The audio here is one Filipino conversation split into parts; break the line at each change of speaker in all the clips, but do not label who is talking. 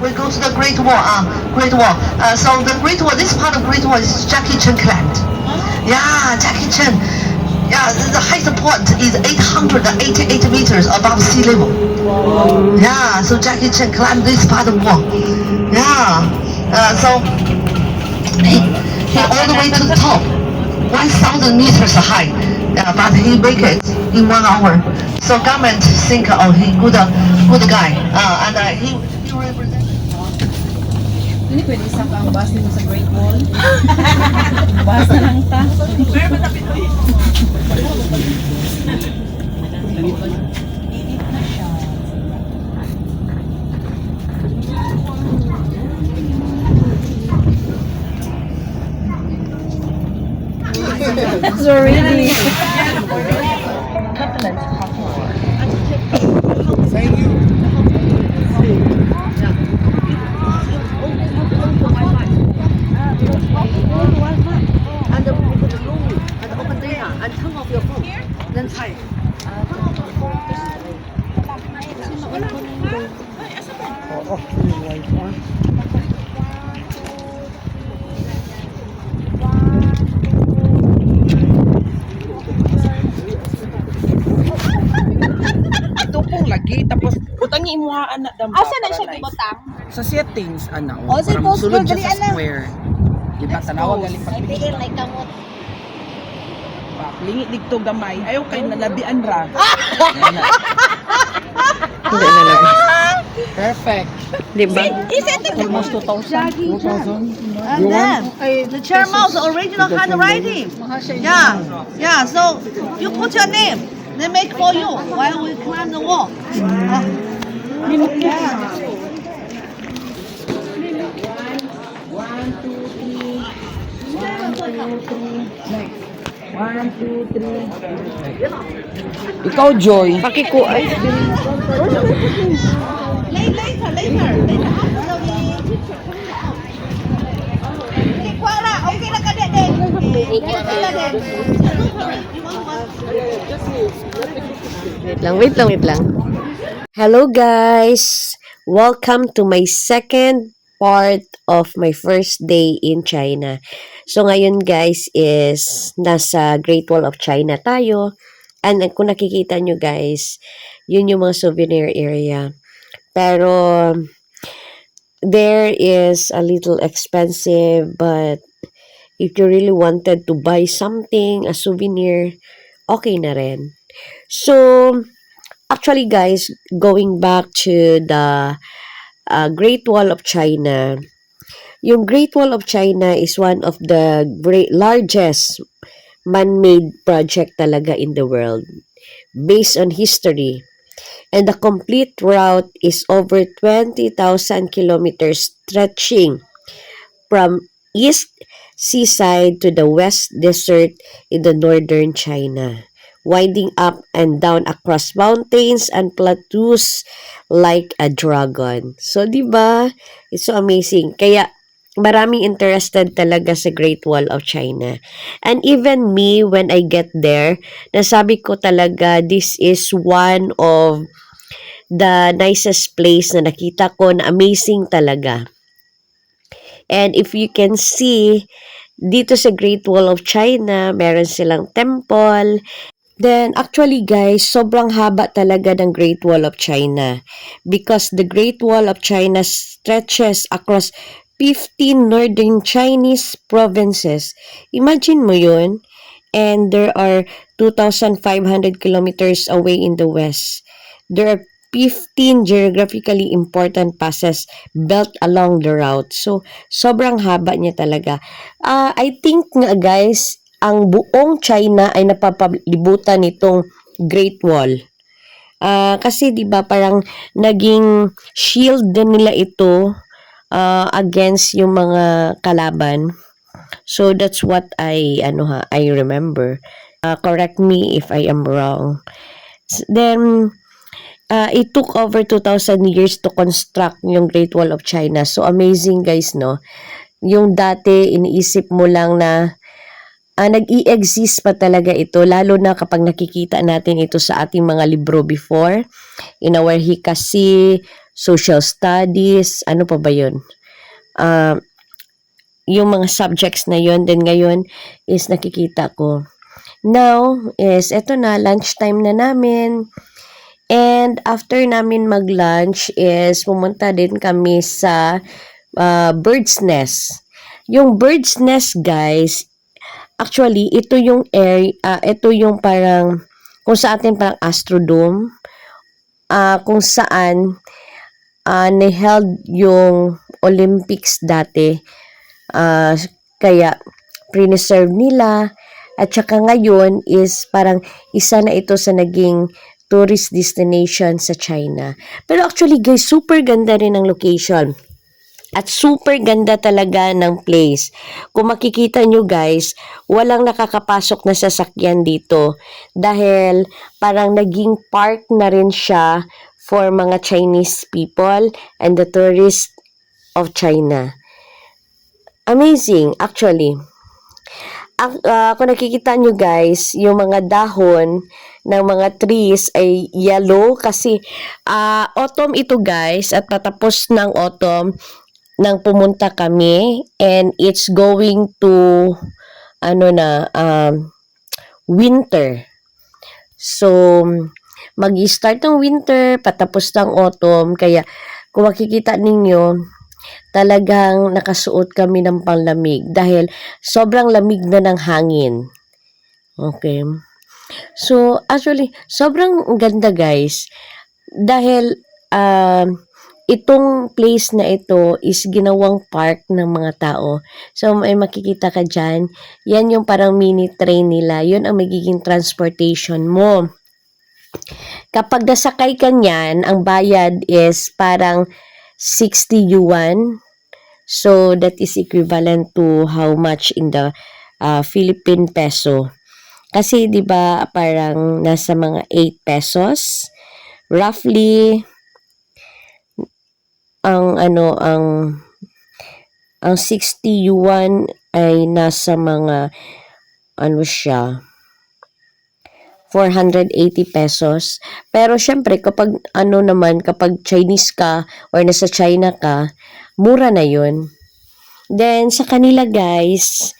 we go to the Great Wall. Great Wall. So the Great Wall, this part of Great Wall is Jackie Chan climbed. Yeah, Jackie Chan. Yeah, the highest point is 888 meters above sea level. Yeah, so Jackie Chan climbed this part of the wall. Yeah, so he all the way to the top, 1,000 meters high. Yeah, but he make it in 1 hour. So government think, oh, he good guy. And he represents.
Hindi pwede isang ang bus nito sa Great Wall. Bus na lang ta. So really.
Lagi tapos utang imuhaan na dam.
Asa na siya gibutang?
Sa settings ana
Oh, si
parang
post
sulod
ko,
siya
dali,
sa
ana.
square. Kita tanawag gali
Ay, tigil, like kamot.
lingi dito gamay. Ayaw kay nalabian ra.
Hindi na lang.
Perfect.
Di ba?
Almost 2,000. 2,000.
And then the chair mouse original handwriting. Yeah, yeah. So you put your name, they make for you while we climb the wall.
Ikaw Joy.
Pakikuay.
Later. Okay na ka din.
Wait lang. Hello guys! Welcome to my second part of my first day in China. So ngayon guys is nasa Great Wall of China tayo. And kung nakikita nyo guys, yun yung mga souvenir area. Pero there is a little expensive, but if you really wanted to buy something, a souvenir, okay na rin. So, actually guys, going back to the Great Wall of China, yung Great Wall of China is one of the largest man-made project talaga in the world based on history. And the complete route is over 20,000 kilometers stretching from east seaside to the west desert in the northern China, winding up and down across mountains and plateaus like a dragon. So, di ba? It's so amazing. Kaya, maraming interested talaga sa Great Wall of China. And even me, when I get there, nasabi ko talaga, this is one of the nicest place na nakita ko na amazing talaga. And if you can see, dito sa Great Wall of China, meron silang temple. Then, actually guys, sobrang haba talaga ng Great Wall of China. Because the Great Wall of China stretches across 15 northern Chinese provinces. Imagine mo yun. And there are 2,500 kilometers away in the west. There are 15 geographically important passes built along the route. So, sobrang haba niya talaga. I think nga guys, ang buong China ay napapalibutan nitong Great Wall. Kasi 'di ba parang naging shield din nila ito against yung mga kalaban. So that's what I remember. Correct me if I am wrong. Then it took over 2,000 years to construct yung Great Wall of China. So amazing guys, no? Yung dati iniisip mo lang na nag-i-exist pa talaga ito, lalo na kapag nakikita natin ito sa ating mga libro before, in our Hikasi, social studies, ano pa ba yun? Yung mga subjects na yun, then ngayon is nakikita ko. Now is, eto na, lunchtime na namin. And after namin mag-lunch is pumunta din kami sa bird's nest. Yung bird's nest, guys, actually, ito yung ito yung parang, kung sa atin parang Astrodome, kung saan ni-held yung Olympics dati. Kaya, preserve nila. At saka ngayon is parang isa na ito sa naging tourist destination sa China. Pero actually, guys, super ganda rin ang location. At super ganda talaga ng place. Kung makikita nyo, guys, walang nakakapasok na sasakyan dito dahil parang naging park na rin siya for mga Chinese people and the tourists of China. Amazing, actually. Kung nakikita nyo, guys, yung mga dahon ng mga trees ay yellow kasi autumn ito, guys, at patapos ng autumn nang pumunta kami, and it's going to winter. So mag-start ng winter, patapos ng autumn, kaya kung makikita ninyo, talagang nakasuot kami ng panglamig dahil sobrang lamig na ng hangin. Okay. So actually, sobrang ganda, guys, dahil itong place na ito is ginawang park ng mga tao. So, may makikita ka dyan. Yan yung parang mini train nila. Yun ang magiging transportation mo. Kapag nasakay ka niyan, ang bayad is parang 60 yuan. So, that is equivalent to how much in the Philippine peso. Kasi, di ba, parang nasa mga 8 pesos. Roughly, ang 60 yuan ay nasa mga 480 pesos. Pero syempre kapag kapag Chinese ka or nasa China ka, mura na 'yun. Then sa kanila, guys,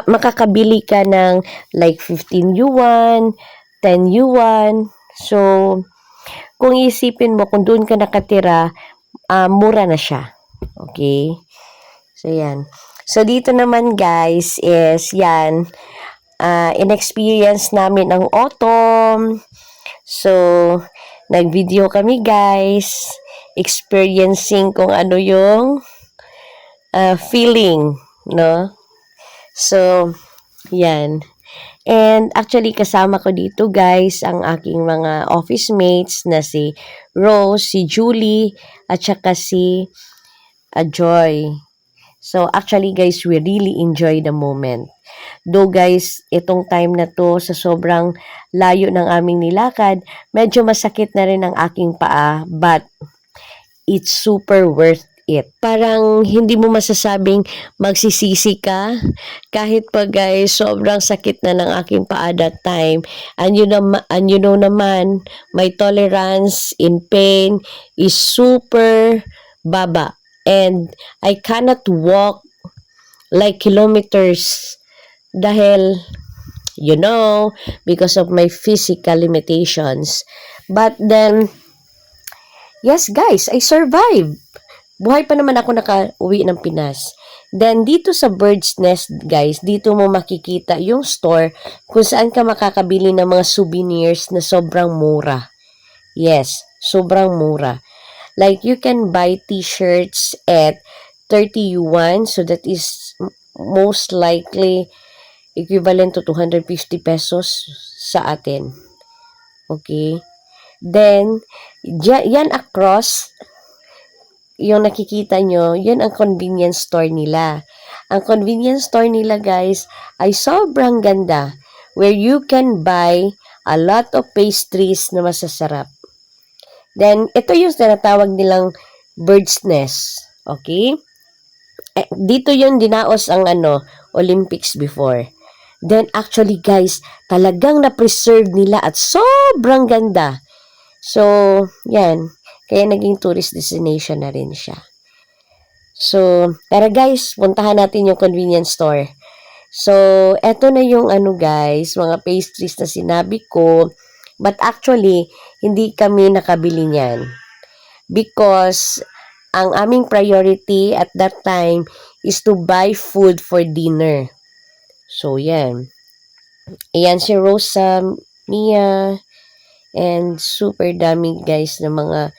makakabili ka ng like 15 yuan, 10 yuan. So kung isipin mo, kung doon ka nakatira, mura na siya. Okay? So, yan. So, dito naman, guys, is yan. In-experience namin ang autumn. So, nag-video kami, guys. Experiencing kung ano yung feeling, no? So, yan. And actually, kasama ko dito, guys, ang aking mga office mates na si Rose, si Julie, at saka si Joy. So, actually, guys, we really enjoy the moment. Though, guys, itong time na to, sa sobrang layo ng aming nilakad, medyo masakit na rin ang aking paa, but it's super worth it. Parang hindi mo masasabing magsisisi ka kahit pa, guys, sobrang sakit na ng aking paa that time. And you know naman, my tolerance in pain is super baba. And I cannot walk like kilometers dahil, because of my physical limitations. But then, yes, guys, I survived. Buhay pa naman ako nakauwi ng Pinas. Then, dito sa Bird's Nest, guys, dito mo makikita yung store kung saan ka makakabili ng mga souvenirs na sobrang mura. Yes, sobrang mura. Like, you can buy t-shirts at 30 yuan. So, that is most likely equivalent to 250 pesos sa atin. Okay? Then, yan across, yung nakikita nyo, yun ang convenience store nila. Ang convenience store nila, guys, ay sobrang ganda, where you can buy a lot of pastries na masasarap. Then, ito yung tinatawag nilang Bird's Nest. Okay? Dito yung dinaos ang Olympics before. Then, actually, guys, talagang na-preserve nila at sobrang ganda. So, yan. Kaya naging tourist destination na rin siya. So, tara guys, puntahan natin yung convenience store. So, eto na yung ano guys, mga pastries na sinabi ko. But actually, hindi kami nakabili niyan. Because, ang aming priority at that time is to buy food for dinner. So, yan. Ayan si Rosa, Mia, and super dami guys na mga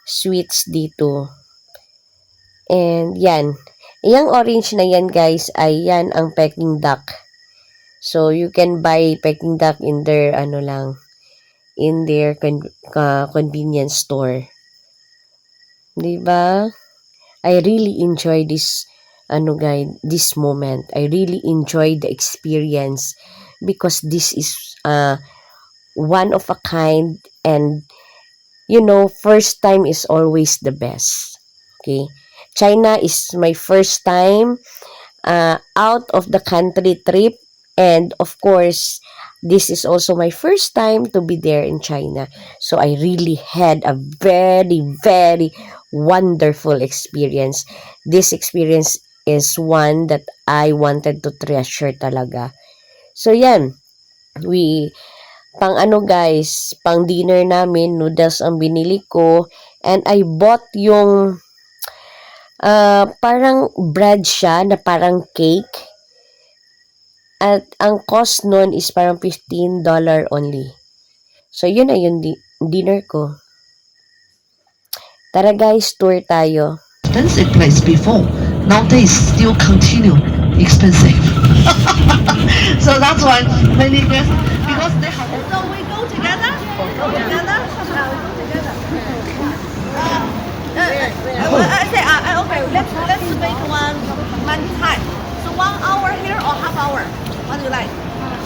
sweets dito. And yan. Yung orange na yan guys ay yan ang Peking duck. So you can buy Peking duck in their in their convenience store. 'Di ba? I really enjoy this guys, this moment. I really enjoy the experience because this is one of a kind, and first time is always the best. Okay? China is my first time out of the country trip, and of course this is also my first time to be there in China. So I really had a very, very wonderful experience. This experience is one that I wanted to treasure talaga. So yan, pang dinner namin, noodles ang binili ko, and I bought yung parang bread siya na parang cake. At ang cost nun is parang $15 only. So, yun na yung dinner ko. Tara guys, tour tayo.
Expensive place before. Nowadays, still continue expensive. So that's why many guests, because they have. So we go together. Go together. Okay. Let's make one time. So 1 hour here or half hour? What do you like?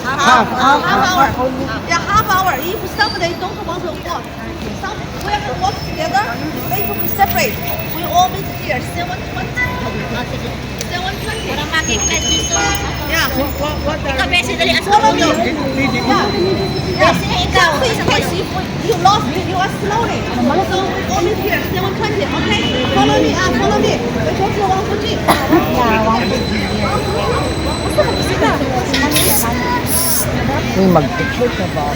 Half hour. Yeah, half hour. If somebody don't want to walk, we have to walk together. Later we separate. We all meet here. 7:20. 7:20. Orang pakai kelas itu. Yeah. Kau biasa dari asal. Follow me. Yeah. Please. You lost. You are slowly. So we all meet here. 7:20. Okay. Follow me. Follow me. We go to Wang Fuji.
Uy, mag-picture ka ba?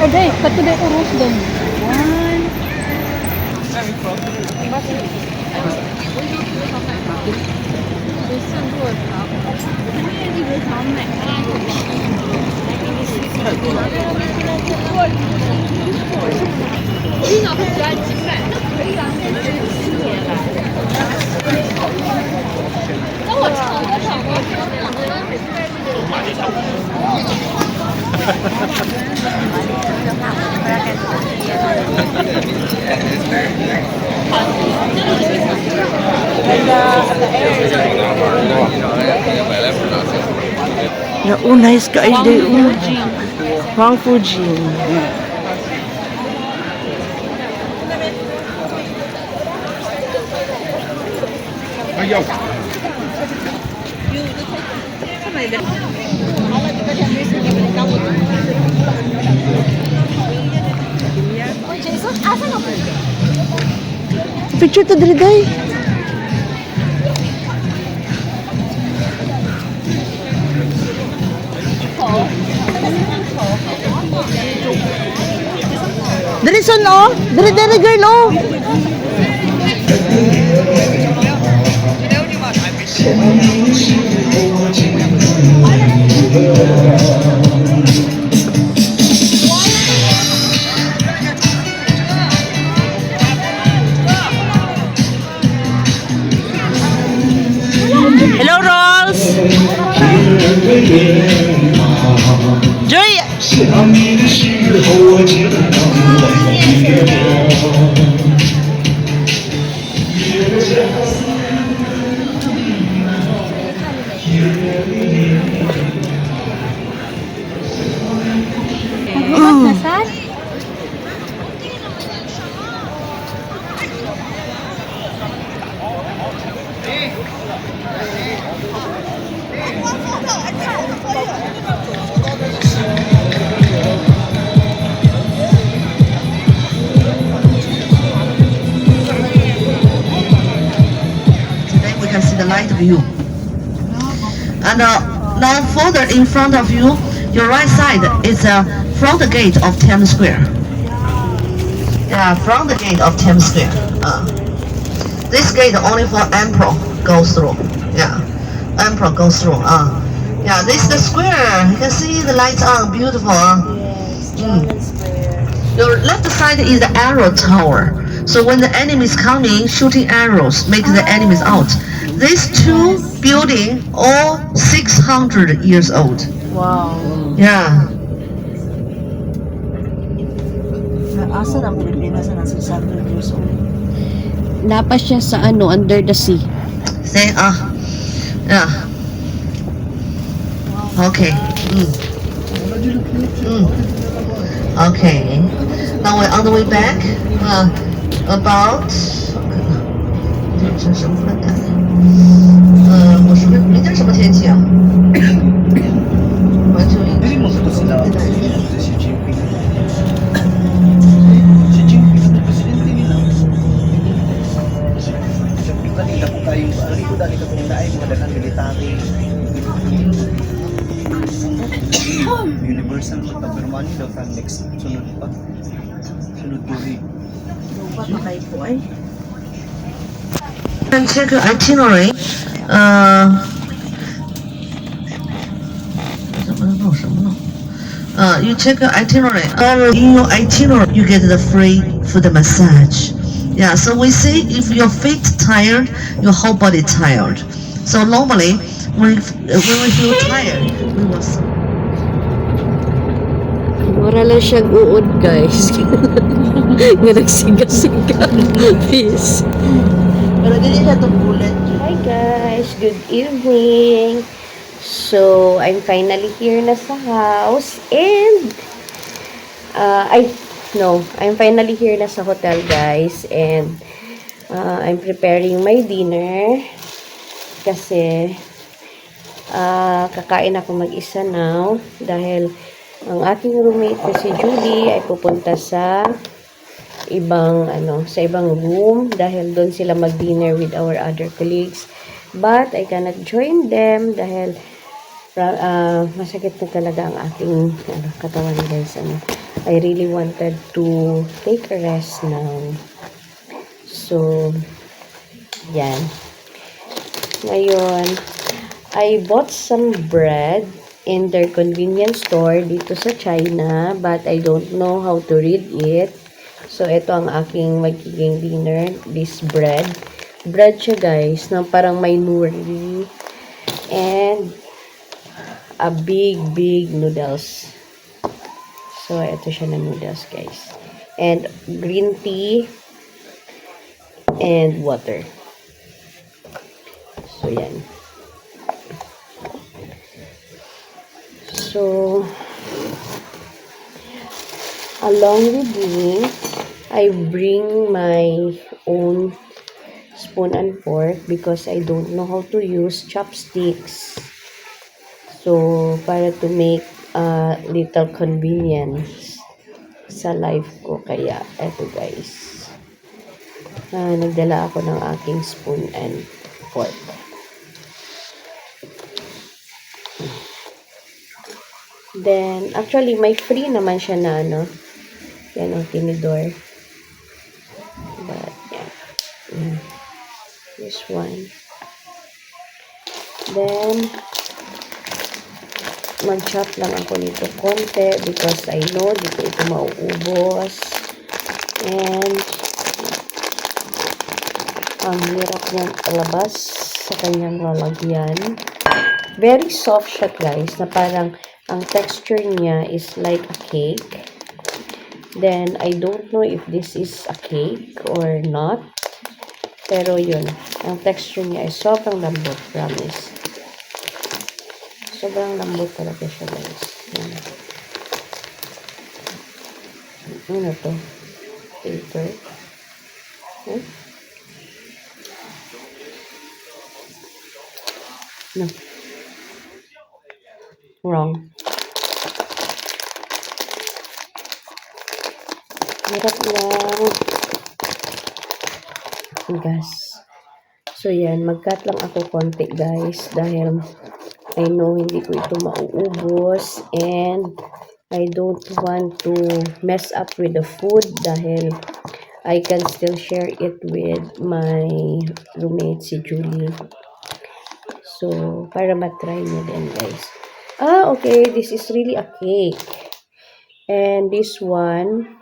Aday, pati ba urus doon?
Naunay ka ay day. Wang Fuji. Picture to diri day. Diri son oh, diri girl oh. Hello Rolls. Joy.
想你的时候，我只能望着月
view. And now further in front of you, your right side is a front gate of Times Square. Yeah, front gate of Times Square. This gate only for emperor goes through. Yeah, emperor goes through. Yeah, this is the square. You can see the lights on, beautiful. Your left side is the arrow tower. So when the enemy is coming, shooting arrows, make the enemies out. These two buildings all 600 years old.
Wow.
Yeah.
Asa ng Pilipinas na 600 years old?
Napa siya sa under the sea.
Say yeah. Okay. Okay. Now we're on the way back. About 这什么分感？我说明天什么天气啊？完全应该是
Si Jinping. Si Jinping ang presidente nila. Siyempre kanila kung tayo, dito dali ka kung naay mga daghang military. Universal magpapirmani daw sa next sunod pa. Sunod duri.
Lupa pa kayo po ay.
And check your itinerary. You check your itinerary. In your itinerary, you get the free foot massage. Yeah, so we say if your feet tired, your whole body tired. So normally, when we feel tired, we will.
Mura lang siyang uod, guys. Nga nagsiga-siga. Peace.
Pero dili na itong bullet.
Hi guys, good evening. So, I'm finally here na sa house and I'm finally here na sa hotel, guys, and I'm preparing my dinner kasi kakain ako mag-isa now dahil ang aking roommate na si Julie ay pupunta sa ibang room dahil doon sila mag-dinner with our other colleagues, but I cannot join them dahil masakit na talaga ang aking katawan, guys. I really wanted to take a rest now, so yan. Ngayon I bought some bread in their convenience store dito sa China, but I don't know how to read it. So, ito ang aking magiging dinner. This bread. Bread siya, guys, na parang may nuri. And a big noodles. So, ito siya na noodles, guys. And green tea and water. So, yan. So, along with me, I bring my own spoon and fork because I don't know how to use chopsticks. So, para to make a little convenience sa life ko. Kaya, eto guys. Nagdala ako ng aking spoon and fork. Then, actually, may free naman siya na yan ang tinidor. But, yeah. This one. Then, mag-chop lang ako nito konti because I know dito ito mauubos. And, ang hirap niyang ilabas sa kanyang lalagyan. Very soft siya, guys, na parang ang texture niya is like a cake. Then, I don't know if this is a cake or not. Pero yun, ang texture niya ay sobrang lambot, promise. Sobrang lambot talaga siya, guys. Yan. Ano to? Paper. No. Wrong. Hirap lang. Gas. So, yan. Mag-cut lang ako konti, guys. Dahil I know hindi ko ito mauubos. And I don't want to mess up with the food dahil I can still share it with my roommate, si Julie. So, para matry niya din, guys. Okay. This is really a cake. And this one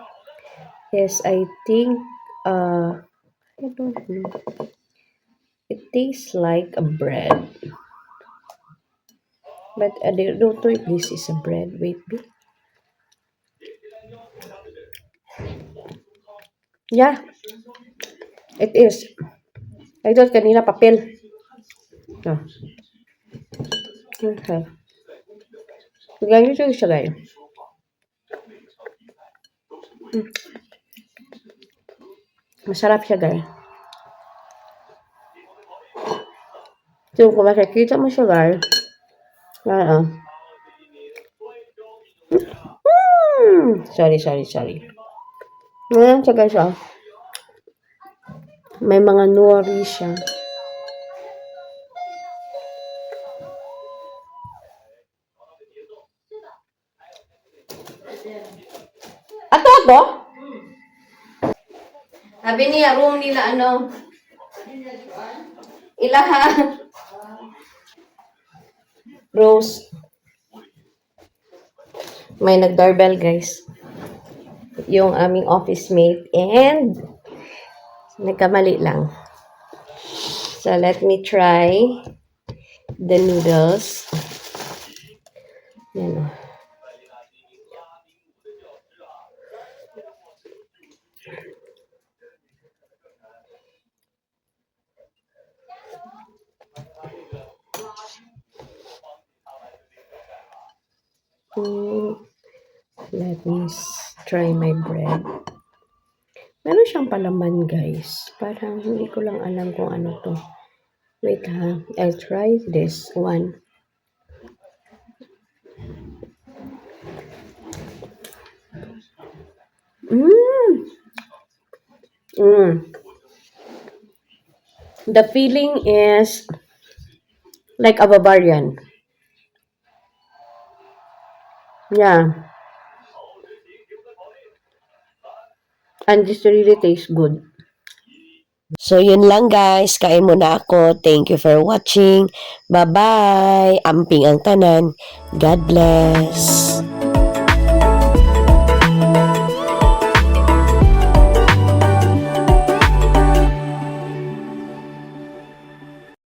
is, I think, I don't know. It tastes like a bread. But I don't know if this is a bread. Wait, yeah, it is. I thought kanina papel. No. Okay. Ganito siya, guys. Masarap siya, guys. So, kung makikita mo siya, guys. Sorry. Ayan siya, guys, May mga nori siya. Ato? Sabi niya, room nila, ilaha. Rose. May nag-doorbell, guys. Yung aming office mate. And, nagkamali lang. So, let me try the noodles. Yan. Let me try my bread. Meron siyang palaman, guys. Parang hindi ko lang alam kung ano to. Wait, I'll try this one. The feeling is like a Bavarian. Yeah. And this really tastes good. So, yun lang, guys. Kain muna ako. Thank you for watching. Bye-bye. Amping ang tanan. God bless.